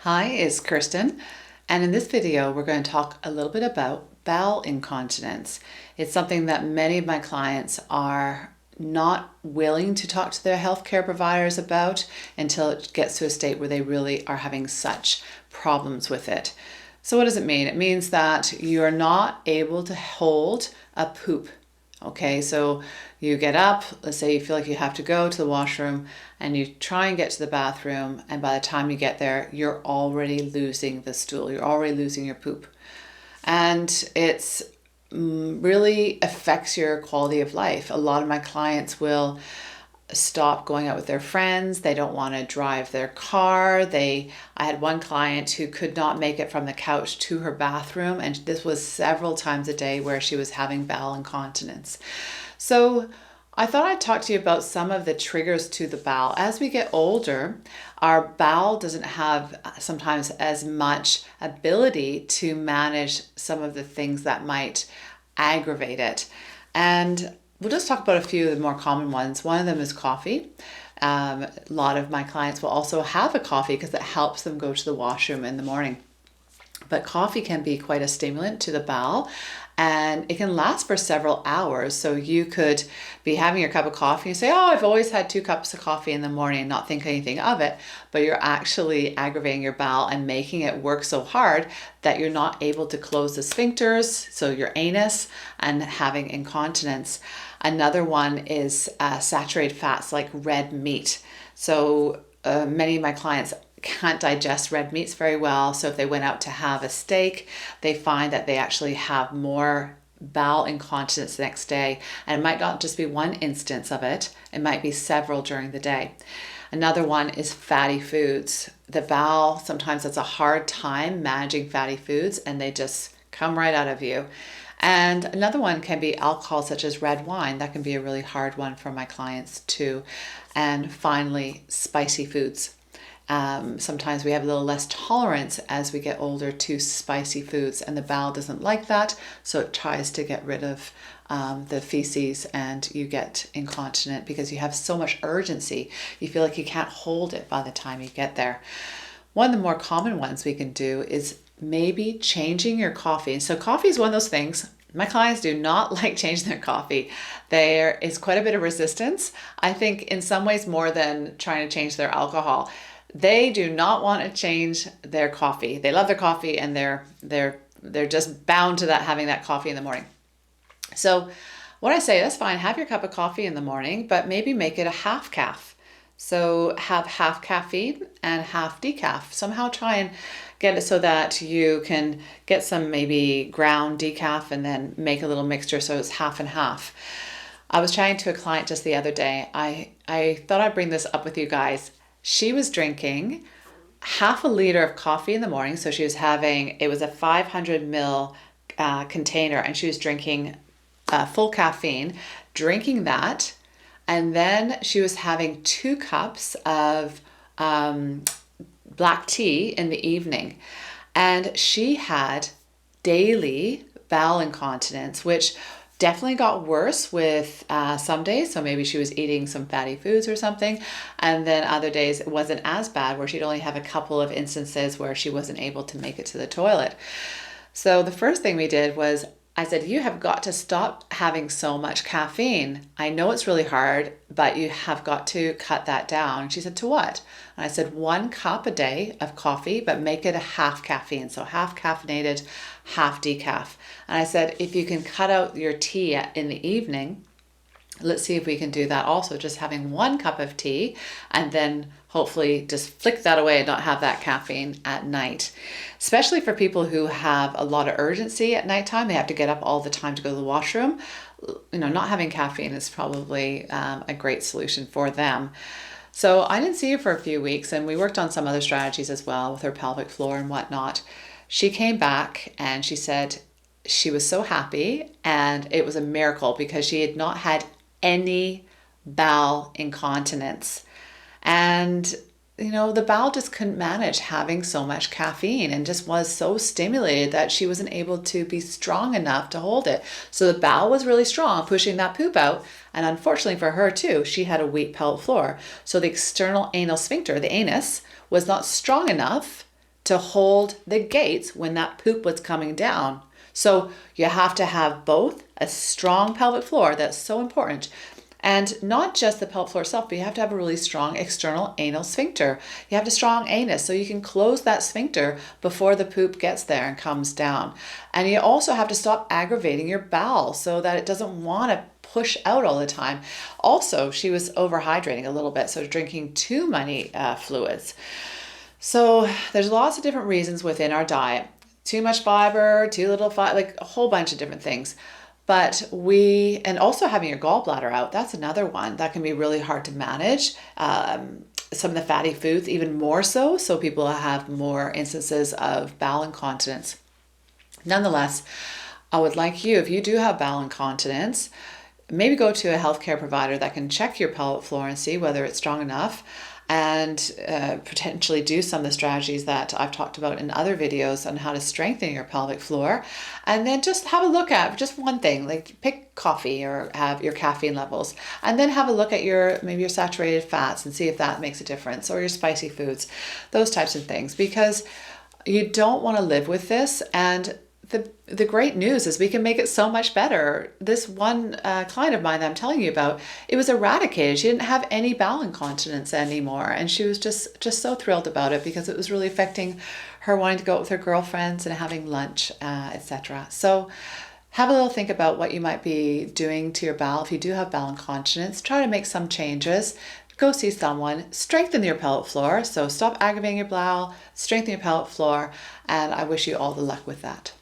Hi, it's Kirsten, and in this video we're going to talk a little bit about bowel incontinence. It's something that many of my clients are not willing to talk to their healthcare providers about until it gets to a state where they really are having such problems with it. So what does it mean? It means that you're not able to hold a poop. Okay, so you get up, let's say you feel like you have to go to the washroom and you try and get to the bathroom, and by the time you get there, you're already losing the stool, you're already losing your poop. And it's really affects your quality of life. A lot of my clients will stop going out with their friends. They don't want to drive their car. I had one client who could not make it from the couch to her bathroom, and this was several times a day where she was having bowel incontinence. So I thought I'd talk to you about some of the triggers to the bowel. As we get older, our bowel doesn't have sometimes as much ability to manage some of the things that might aggravate it. And we'll just talk about a few of the more common ones. One of them is coffee. A lot of my clients will also have a coffee because it helps them go to the washroom in the morning. But coffee can be quite a stimulant to the bowel, and it can last for several hours. So you could be having your cup of coffee and say, oh, I've always had 2 cups of coffee in the morning and not think anything of it. But you're actually aggravating your bowel and making it work so hard that you're not able to close the sphincters, so your anus, and having incontinence. Another one is saturated fats like red meat. So many of my clients can't digest red meats very well. So if they went out to have a steak, they find that they actually have more bowel incontinence the next day. And it might not just be one instance of it, it might be several during the day. Another one is fatty foods. The bowel sometimes has a hard time managing fatty foods and they just come right out of you. And another one can be alcohol, such as red wine. That can be a really hard one for my clients too. And finally, spicy foods. Sometimes we have a little less tolerance as we get older to spicy foods, and the bowel doesn't like that, so it tries to get rid of the feces, and you get incontinent because you have so much urgency. You feel like you can't hold it by the time you get there. One of the more common ones we can do is maybe changing your coffee. So coffee is one of those things. My clients do not like changing their coffee. There is quite a bit of resistance. I think in some ways more than trying to change their alcohol. They do not want to change their coffee. They love their coffee, and they're just bound to that, having that coffee in the morning. So what I say, that's fine. Have your cup of coffee in the morning, but maybe make it a half calf. So have half caffeine and half decaf. Somehow try and get it so that you can get some maybe ground decaf and then make a little mixture so it's half and half. I was chatting to a client just the other day. I thought I'd bring this up with you guys. She was drinking half a liter of coffee in the morning. So she was having, it was a 500 ml container, and she was drinking full caffeine, drinking that. And then she was having 2 cups of black tea in the evening. And she had daily bowel incontinence, which definitely got worse with some days. So maybe she was eating some fatty foods or something. And then other days it wasn't as bad, where she'd only have a couple of instances where she wasn't able to make it to the toilet. So the first thing we did was, I said, you have got to stop having so much caffeine. I know it's really hard, but you have got to cut that down. She said, to what? And I said, 1 cup a day of coffee, but make it a half caffeine. So half caffeinated, half decaf. And I said, if you can cut out your tea in the evening, let's see if we can do that also, just having 1 cup of tea, and then hopefully just flick that away and not have that caffeine at night. Especially for people who have a lot of urgency at nighttime, they have to get up all the time to go to the washroom. Not having caffeine is probably a great solution for them. So I didn't see her for a few weeks, and we worked on some other strategies as well with her pelvic floor and whatnot. She came back and she said she was so happy, and it was a miracle because she had not had any bowel incontinence. And the bowel just couldn't manage having so much caffeine, and just was so stimulated that she wasn't able to be strong enough to hold it. So the bowel was really strong, pushing that poop out. And unfortunately for her too, she had a weak pelvic floor. So the external anal sphincter, the anus, was not strong enough to hold the gates when that poop was coming down. So you have to have both a strong pelvic floor, that's so important, and not just the pelvic floor itself, but you have to have a really strong external anal sphincter. You have a strong anus so you can close that sphincter before the poop gets there and comes down. And you also have to stop aggravating your bowel so that it doesn't want to push out all the time. Also, she was overhydrating a little bit, so drinking too many fluids. So there's lots of different reasons within our diet. Too much fiber, too little fiber, like a whole bunch of different things. But and also having your gallbladder out, that's another one that can be really hard to manage. Some of the fatty foods, even more so. So people have more instances of bowel incontinence. Nonetheless, I would like you, if you do have bowel incontinence, maybe go to a healthcare provider that can check your pelvic floor and see whether it's strong enough, and potentially do some of the strategies that I've talked about in other videos on how to strengthen your pelvic floor. And then just have a look at just one thing, like pick coffee or have your caffeine levels, and then have a look at maybe your saturated fats and see if that makes a difference, or your spicy foods, those types of things, because you don't want to live with this. And the great news is we can make it so much better. This one client of mine that I'm telling you about, it was eradicated. She didn't have any bowel incontinence anymore. And she was just so thrilled about it, because it was really affecting her wanting to go out with her girlfriends and having lunch, etc. So have a little think about what you might be doing to your bowel. If you do have bowel incontinence, try to make some changes. Go see someone, strengthen your pelvic floor. So stop aggravating your bowel, strengthen your pelvic floor, and I wish you all the luck with that.